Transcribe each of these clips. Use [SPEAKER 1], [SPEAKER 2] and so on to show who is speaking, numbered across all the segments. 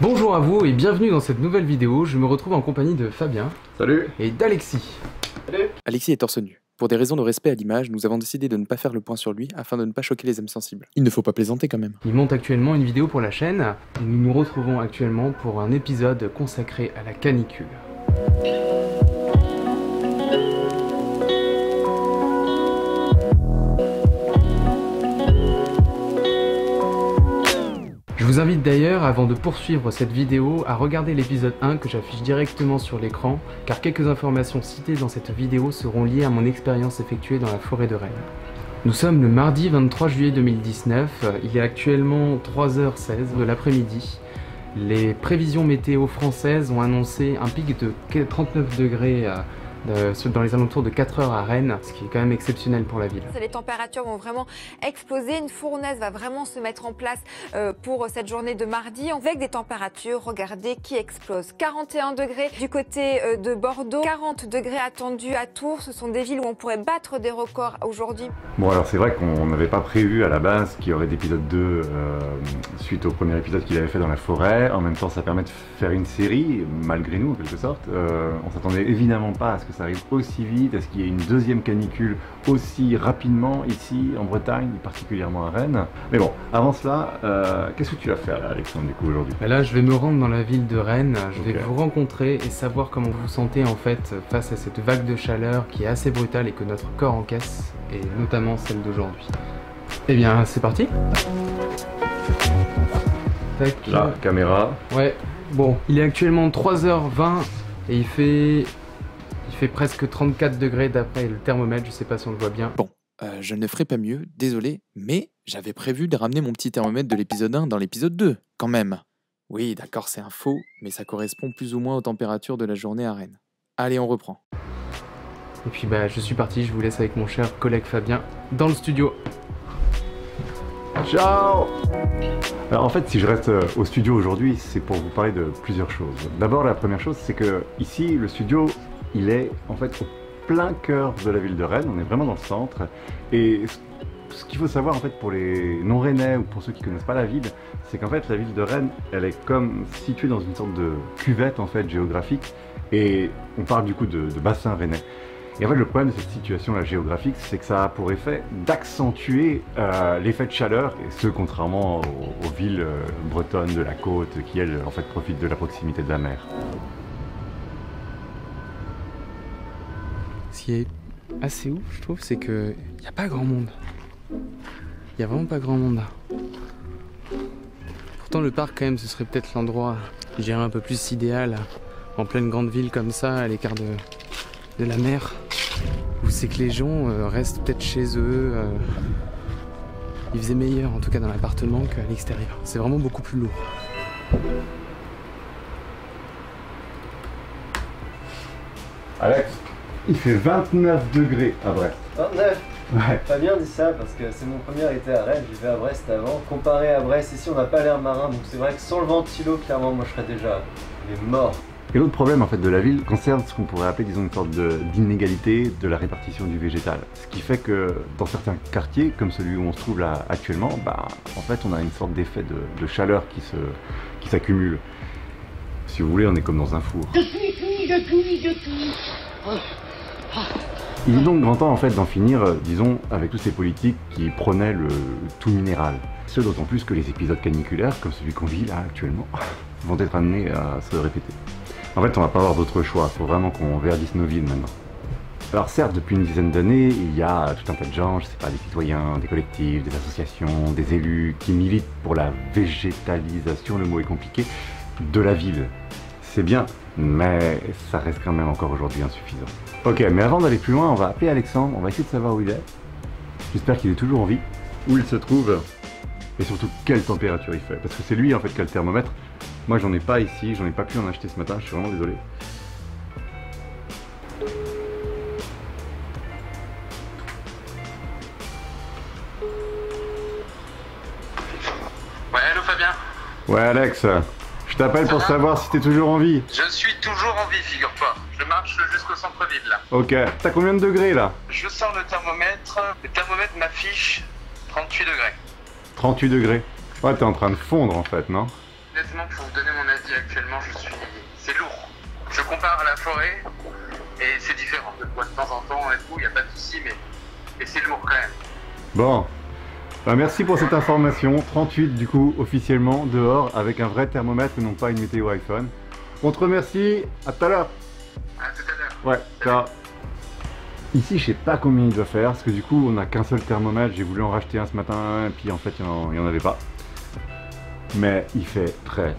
[SPEAKER 1] Bonjour à vous et bienvenue dans cette nouvelle vidéo. Je me retrouve en compagnie de Fabien.
[SPEAKER 2] Salut.
[SPEAKER 1] Et d'Alexis.
[SPEAKER 2] Salut.
[SPEAKER 3] Alexis est torse nu. Pour des raisons de respect à l'image, nous avons décidé de ne pas faire le point sur lui afin de ne pas choquer les âmes sensibles. Il ne faut pas plaisanter quand même.
[SPEAKER 1] Il monte actuellement une vidéo pour la chaîne et nous nous retrouvons actuellement pour un épisode consacré à la canicule. Je vous invite d'ailleurs, avant de poursuivre cette vidéo, à regarder l'épisode 1 que j'affiche directement sur l'écran, car quelques informations citées dans cette vidéo seront liées à mon expérience effectuée dans la forêt de Rennes. Nous sommes le mardi 23 juillet 2019, il est actuellement 3h16 de l'après-midi. Les prévisions météo françaises ont annoncé un pic de 39 degrés dans les alentours de 4 heures à Rennes, ce qui est quand même exceptionnel pour la ville.
[SPEAKER 4] Les températures vont vraiment exploser, une fournaise va vraiment se mettre en place pour cette journée de mardi, avec des températures, regardez, qui explosent. 41 degrés du côté de Bordeaux, 40 degrés attendus à Tours, ce sont des villes où on pourrait battre des records aujourd'hui.
[SPEAKER 2] Bon, alors c'est vrai qu'on n'avait pas prévu à la base qu'il y aurait d'épisode 2 suite au premier épisode qu'il avait fait dans la forêt. En même temps, ça permet de faire une série, malgré nous en quelque sorte. On s'attendait évidemment pas à ce que ça arrive aussi vite, à ce qu'il y ait une deuxième canicule aussi rapidement ici en Bretagne, particulièrement à Rennes. Mais bon, avant cela, qu'est-ce que tu vas faire là, Alexandre, du coup, aujourd'hui?
[SPEAKER 1] Là, je vais me rendre dans la ville de Rennes, je vais vous rencontrer et savoir comment vous vous sentez en fait face à cette vague de chaleur qui est assez brutale et que notre corps encaisse, et notamment celle d'aujourd'hui. Eh bien, c'est parti. Tac.
[SPEAKER 2] La caméra.
[SPEAKER 1] Ouais, bon, il est actuellement 3h20 et il fait presque 34 degrés d'après le thermomètre, je sais pas si on le voit bien.
[SPEAKER 3] Bon, je ne ferai pas mieux, désolé, mais j'avais prévu de ramener mon petit thermomètre de l'épisode 1 dans l'épisode 2, quand même. Oui, d'accord, c'est un faux, mais ça correspond plus ou moins aux températures de la journée à Rennes. Allez, on reprend.
[SPEAKER 1] Et puis bah, je suis parti, je vous laisse avec mon cher collègue Fabien dans le studio.
[SPEAKER 2] Ciao. Alors en fait, si je reste au studio aujourd'hui, c'est pour vous parler de plusieurs choses. D'abord, la première chose, c'est que ici, le studio, il est en fait au plein cœur de la ville de Rennes, on est vraiment dans le centre. Et ce qu'il faut savoir en fait pour les non-rennais ou pour ceux qui connaissent pas la ville, c'est qu'en fait la ville de Rennes, elle est comme située dans une sorte de cuvette en fait géographique. Et on parle du coup de bassin rennais. Et en fait, le problème de cette situation-là géographique, c'est que ça a pour effet d'accentuer l'effet de chaleur, et ce, contrairement aux villes bretonnes de la côte, qui, elles, en fait, profitent de la proximité de la mer.
[SPEAKER 1] Ce qui est assez ouf, je trouve, c'est qu'il n'y a pas grand monde. Il n'y a vraiment pas grand monde là. Pourtant, le parc, quand même, ce serait peut-être l'endroit, je dirais, un peu plus idéal, en pleine grande ville comme ça, à l'écart de la mer, où c'est que les gens restent peut-être chez eux. Il faisait meilleur, en tout cas dans l'appartement, qu'à l'extérieur. C'est vraiment beaucoup plus lourd.
[SPEAKER 2] Alex, il fait 29 degrés à Brest.
[SPEAKER 5] 29.
[SPEAKER 2] Ouais.
[SPEAKER 5] Fabien dit ça parce que c'est mon premier été à Rennes, je vivais à Brest avant. Comparé à Brest, ici on n'a pas l'air marin, donc c'est vrai que sans le ventilo, clairement, moi je serais déjà mort.
[SPEAKER 2] Et l'autre problème en fait de la ville concerne ce qu'on pourrait appeler, disons, une sorte d'inégalité de la répartition du végétal. Ce qui fait que dans certains quartiers, comme celui où on se trouve là actuellement, bah en fait on a une sorte d'effet de chaleur qui s'accumule. Si vous voulez, on est comme dans un four. Il est donc grand temps en fait d'en finir, disons, avec toutes ces politiques qui prônaient le tout minéral. Ce d'autant plus que les épisodes caniculaires, comme celui qu'on vit là actuellement, vont être amenés à se répéter. En fait, on va pas avoir d'autre choix, il faut vraiment qu'on verdisse nos villes maintenant. Alors certes, depuis une dizaine d'années, il y a tout un tas de gens, je sais pas, des citoyens, des collectifs, des associations, des élus qui militent pour la végétalisation, le mot est compliqué, de la ville. C'est bien, mais ça reste quand même encore aujourd'hui insuffisant. Ok, mais avant d'aller plus loin, on va appeler Alexandre, on va essayer de savoir où il est. J'espère qu'il est toujours en vie, où il se trouve, et surtout quelle température il fait. Parce que c'est lui en fait qui a le thermomètre. Moi j'en ai pas ici, j'en ai pas pu en acheter ce matin, je suis vraiment désolé.
[SPEAKER 6] Ouais, allô Fabien?
[SPEAKER 2] Ouais Alex, je t'appelle pour savoir si t'es toujours en vie.
[SPEAKER 6] Je suis toujours en vie, figure-toi. Je marche jusqu'au centre-ville là.
[SPEAKER 2] Ok, t'as combien de degrés là?
[SPEAKER 6] Je sors le thermomètre m'affiche 38 degrés.
[SPEAKER 2] 38 degrés. Ouais, t'es en train de fondre en fait, non?
[SPEAKER 6] Honnêtement, pour vous donner mon avis actuellement, c'est lourd. Je compare à la forêt et c'est différent. Je le vois de temps en temps et tout, il n'y a pas de souci, mais c'est lourd quand même.
[SPEAKER 2] Bon, bah, merci pour cette information. 38 du coup officiellement dehors avec un vrai thermomètre et non pas une météo iPhone. On te remercie, à tout à l'heure.
[SPEAKER 6] À tout à l'heure.
[SPEAKER 2] Ouais, ciao. Ici je sais pas combien il doit faire parce que du coup on n'a qu'un seul thermomètre. J'ai voulu en racheter un ce matin et puis en fait il n'y en avait pas. Mais il fait très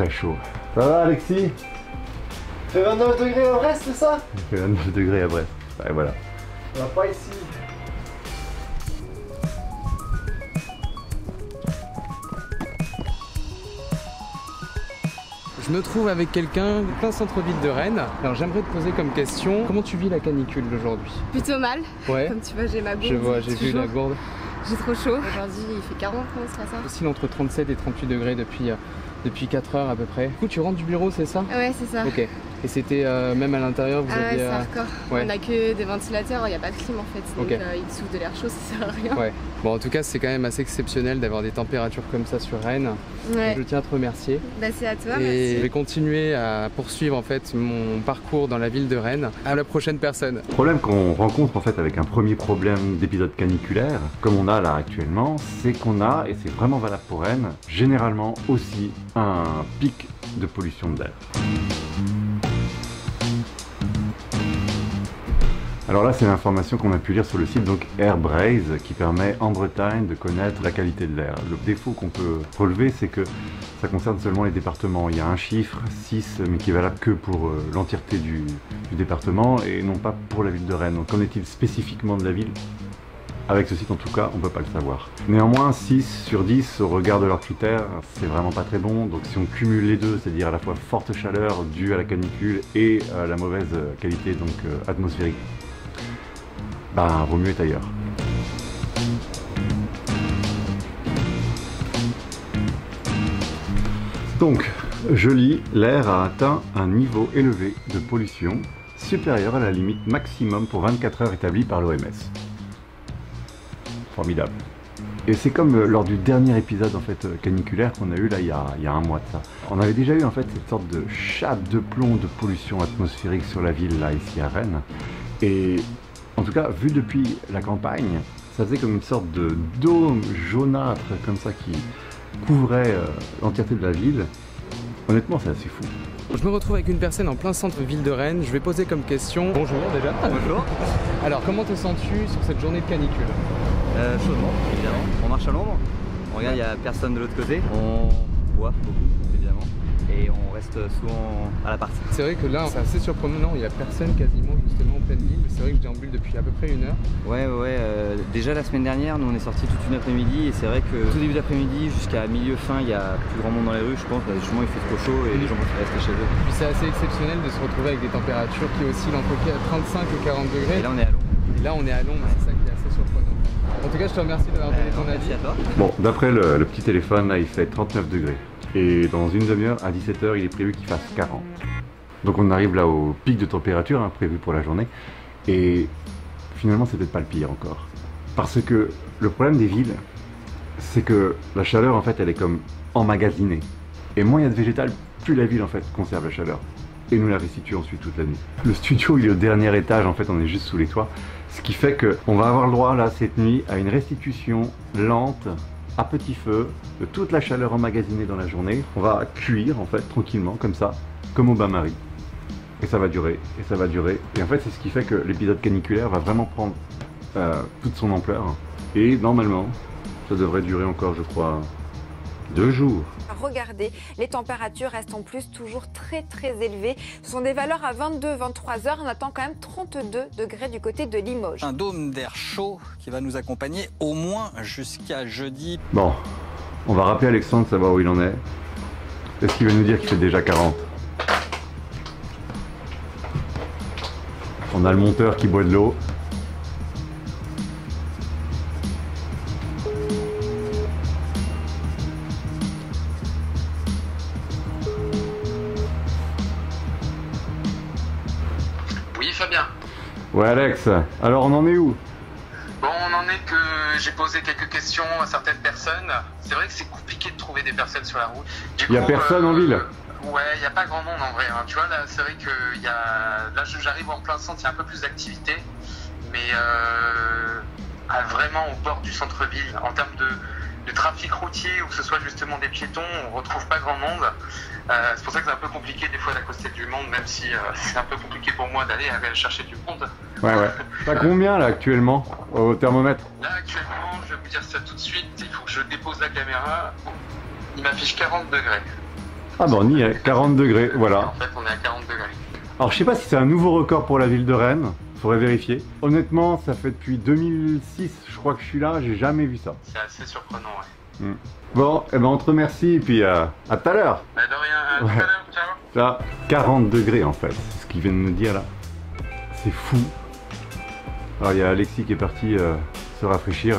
[SPEAKER 2] chaud. Ça va Alexis?
[SPEAKER 5] Il fait 29 degrés à Brest, c'est ça?
[SPEAKER 2] Il fait 29 degrés à Brest. Ouais, voilà.
[SPEAKER 5] On va pas ici.
[SPEAKER 1] Je me trouve avec quelqu'un plein centre-ville de Rennes. Alors j'aimerais te poser comme question, comment tu vis la canicule d'aujourd'hui?
[SPEAKER 7] Plutôt mal.
[SPEAKER 1] Ouais.
[SPEAKER 7] Comme tu vois, j'ai ma gourde.
[SPEAKER 1] Je vois, j'ai vu la gourde.
[SPEAKER 7] J'ai trop chaud. Aujourd'hui, il fait 40, non, c'est pas ça?
[SPEAKER 1] Oscille entre 37 et 38 degrés depuis 4 heures à peu près. Du coup, tu rentres du bureau, c'est ça?
[SPEAKER 7] Ouais, c'est ça.
[SPEAKER 1] Ok. Et c'était même à l'intérieur, vous
[SPEAKER 7] Ah ouais,
[SPEAKER 1] aviez...
[SPEAKER 7] c'est hardcore.
[SPEAKER 1] ouais.
[SPEAKER 7] On a que des ventilateurs, il n'y a pas de clim en fait. Donc
[SPEAKER 1] Ok.
[SPEAKER 7] il souffle de l'air chaud, ça sert à rien.
[SPEAKER 1] Ouais. Bon, en tout cas, c'est quand même assez exceptionnel d'avoir des températures comme ça sur Rennes.
[SPEAKER 7] Ouais.
[SPEAKER 1] Je tiens à te remercier.
[SPEAKER 7] Bah, c'est à toi,
[SPEAKER 1] Et
[SPEAKER 7] merci.
[SPEAKER 1] je vais continuer à poursuivre en fait mon parcours dans la ville de Rennes. À la prochaine personne.
[SPEAKER 2] Le problème qu'on rencontre en fait avec un premier problème d'épisode caniculaire, comme on a là actuellement, c'est qu'on a, et c'est vraiment valable pour Rennes, généralement aussi un pic de pollution de l'air. Alors là, c'est l'information qu'on a pu lire sur le site donc Airbraze qui permet en Bretagne de connaître la qualité de l'air. Le défaut qu'on peut relever, c'est que ça concerne seulement les départements. Il y a un chiffre, 6, mais qui est valable que pour l'entièreté du département et non pas pour la ville de Rennes. Donc qu'en est-il spécifiquement de la ville? Avec ce site en tout cas, on ne peut pas le savoir. Néanmoins, 6 sur 10 au regard de leurs critères, c'est vraiment pas très bon. Donc si on cumule les deux, c'est-à-dire à la fois forte chaleur due à la canicule et la mauvaise qualité donc atmosphérique, bah vaut mieux être ailleurs. Donc, je lis, l'air a atteint un niveau élevé de pollution supérieur à la limite maximum pour 24 heures établie par l'OMS. Formidable. Et c'est comme lors du dernier épisode en fait caniculaire qu'on a eu là il y a un mois de ça. On avait déjà eu en fait cette sorte de chape de plomb de pollution atmosphérique sur la ville là ici à Rennes. Et en tout cas vu depuis la campagne, ça faisait comme une sorte de dôme jaunâtre comme ça qui couvrait l'entièreté de la ville. Honnêtement c'est assez fou.
[SPEAKER 1] Je me retrouve avec une personne en plein centre-ville de Rennes. Je vais poser comme question... Bonjour déjà.
[SPEAKER 8] Bonjour.
[SPEAKER 1] Alors comment te sens-tu sur cette journée de canicule?
[SPEAKER 8] Chaudement, évidemment. On marche à l'ombre. On regarde, il n'y a personne de l'autre côté. On boit beaucoup, évidemment. Et on reste souvent à l'appart.
[SPEAKER 1] C'est vrai que là, c'est assez surprenant. Il n'y a personne quasiment justement en pleine ville. C'est vrai que je déambule depuis à peu près 1 heure.
[SPEAKER 8] Ouais. Déjà la semaine dernière, nous on est sortis toute une après-midi. Et c'est vrai que tout début d'après-midi jusqu'à milieu-fin, il n'y a plus grand monde dans les rues, je pense. Justement, il fait trop chaud et les gens préfèrent rester chez eux.
[SPEAKER 1] Puis c'est assez exceptionnel de se retrouver avec des températures qui oscillent entre 35 et 40 degrés.
[SPEAKER 8] Et là, on est à l'ombre.
[SPEAKER 1] Et là, on est à l'ombre. C'est ça qui est assez surprenant. En tout cas, je te remercie d'avoir donné ton avis.
[SPEAKER 8] Merci à toi.
[SPEAKER 2] Bon, d'après le petit téléphone, là, il fait 39 degrés. Et dans une demi-heure, à 17h, il est prévu qu'il fasse 40. Donc on arrive là au pic de température prévu pour la journée. Et finalement, c'est peut-être pas le pire encore. Parce que le problème des villes, c'est que la chaleur, en fait, elle est comme emmagasinée. Et moins il y a de végétal, plus la ville, en fait, conserve la chaleur. Et nous la restitue ensuite toute la nuit. Le studio, il est au dernier étage, en fait, on est juste sous les toits. Ce qui fait qu'on va avoir le droit, là, cette nuit, à une restitution lente, à petit feu, de toute la chaleur emmagasinée dans la journée. On va cuire, en fait, tranquillement, comme ça, comme au bain-marie. Et ça va durer, et ça va durer. Et en fait, c'est ce qui fait que l'épisode caniculaire va vraiment prendre toute son ampleur. Et normalement, ça devrait durer encore, je crois, 2 jours.
[SPEAKER 4] Regardez, les températures restent en plus toujours très élevées. Ce sont des valeurs à 22-23 heures. On attend quand même 32 degrés du côté de Limoges.
[SPEAKER 9] Un dôme d'air chaud qui va nous accompagner au moins jusqu'à jeudi.
[SPEAKER 2] Bon, on va rappeler Alexandre, savoir où il en est. Est-ce qu'il va nous dire qu'il fait déjà 40? On a le monteur qui boit de l'eau.
[SPEAKER 6] Oui, Fabien.
[SPEAKER 2] Ouais Alex, alors on en est où?
[SPEAKER 6] Bon, on en donné que j'ai posé quelques questions à certaines personnes, c'est vrai que c'est compliqué de trouver des personnes sur la route.
[SPEAKER 2] Il n'y a personne en ville.
[SPEAKER 6] Ouais, il n'y a pas grand monde en vrai. Hein. Tu vois, là, c'est vrai que là, j'arrive en plein centre, il y a un peu plus d'activité. Mais vraiment au bord du centre-ville, en termes de trafic routier ou que ce soit justement des piétons, on retrouve pas grand monde. C'est pour ça que c'est un peu compliqué des fois d'accoster du monde, même si c'est un peu compliqué pour moi d'aller chercher du monde.
[SPEAKER 2] Ouais. T'as combien là actuellement au thermomètre?
[SPEAKER 6] Là actuellement, je vais vous dire ça tout de suite, il faut que je dépose la caméra. Il m'affiche 40 degrés.
[SPEAKER 2] Ah bah on y est, 40 degrés, voilà.
[SPEAKER 6] En fait, on est à 40 degrés.
[SPEAKER 2] Alors je sais pas si c'est un nouveau record pour la ville de Rennes, faudrait vérifier. Honnêtement, ça fait depuis 2006, je crois que je suis là, j'ai jamais vu ça.
[SPEAKER 6] C'est assez surprenant, ouais.
[SPEAKER 2] Bon, et ben on te remercie et puis à tout à l'heure.
[SPEAKER 6] Bah de rien, à tout à l'heure, ciao.
[SPEAKER 2] Là, 40 degrés en fait, c'est ce qu'il vient de me dire là. C'est fou. Alors il y a Alexis qui est parti se rafraîchir.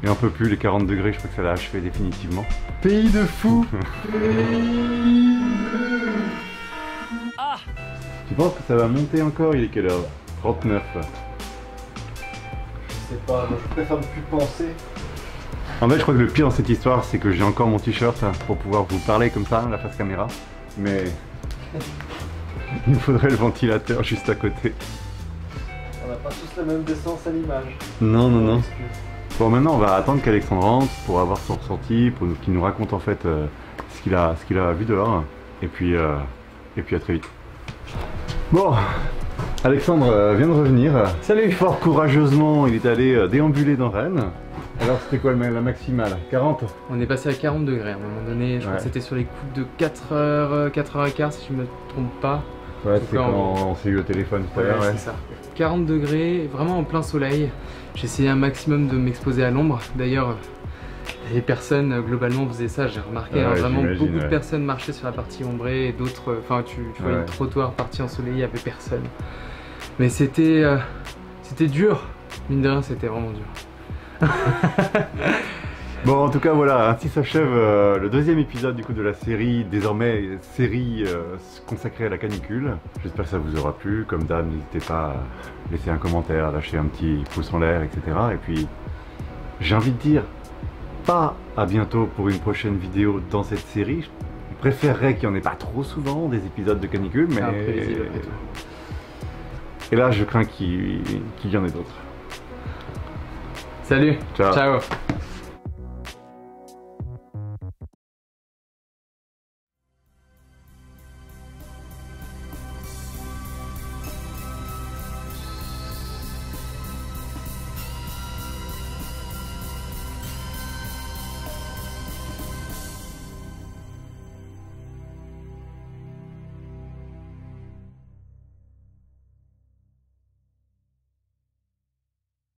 [SPEAKER 2] Et on peut plus, les 40 degrés, je crois que ça l'a achevé définitivement. Pays de fou. Tu penses que ça va monter encore? Il est quelle heure? 39.
[SPEAKER 5] Je sais pas, moi je préfère ne plus penser.
[SPEAKER 2] En fait, je crois que le pire dans cette histoire, c'est que j'ai encore mon t-shirt pour pouvoir vous parler comme ça, la face caméra. Mais il me faudrait le ventilateur juste à côté.
[SPEAKER 5] On n'a pas tous la même décence à l'image.
[SPEAKER 2] Non. Bon, maintenant on va attendre qu'Alexandre rentre pour avoir son ressenti, pour qu'il nous raconte en fait ce qu'il a vu dehors. Et puis à très vite. Bon, Alexandre vient de revenir. Salut. Fort courageusement, il est allé déambuler dans Rennes. Alors c'était quoi la maximale? 40?
[SPEAKER 1] On est passé à 40 degrés à un moment donné, je crois que c'était sur les coups de 4h15 si je me trompe pas.
[SPEAKER 2] Ouais, c'est quand on s'est eu au téléphone tout à l'heure.
[SPEAKER 1] C'est ça. 40 degrés, vraiment en plein soleil. J'ai essayé un maximum de m'exposer à l'ombre. D'ailleurs, les personnes globalement faisaient ça, j'ai remarqué. Vraiment beaucoup de personnes marchaient sur la partie ombrée et d'autres, enfin tu vois le trottoir partie ensoleillée, il n'y avait personne. Mais c'était dur, mine de rien c'était vraiment dur.
[SPEAKER 2] Bon, en tout cas voilà, ainsi s'achève le deuxième épisode du coup de la série, désormais série consacrée à la canicule. J'espère que ça vous aura plu, comme d'hab n'hésitez pas à laisser un commentaire, à lâcher un petit pouce en l'air, etc. Et puis j'ai envie de dire, pas à bientôt pour une prochaine vidéo dans cette série. Je préférerais qu'il n'y en ait pas trop souvent des épisodes de canicule, mais... Et là je crains qu'il y en ait d'autres.
[SPEAKER 1] Salut,
[SPEAKER 2] ciao.
[SPEAKER 1] Ciao.